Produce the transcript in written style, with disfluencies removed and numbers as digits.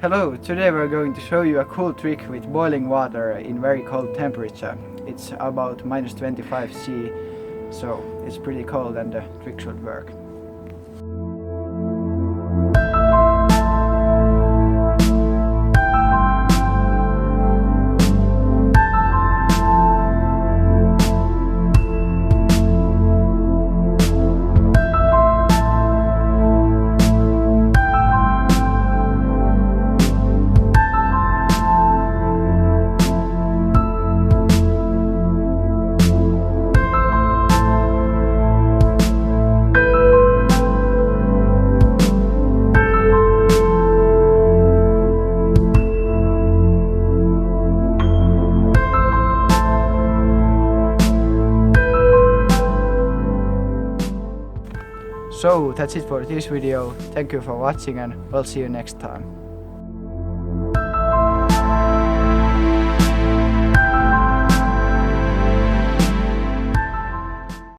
Hello, today we're going to show you a cool trick with boiling water in very cold temperature. It's about minus 25 C, so it's pretty cold and the trick should work. So that's it for this video. Thank you for watching and we'll see you next time.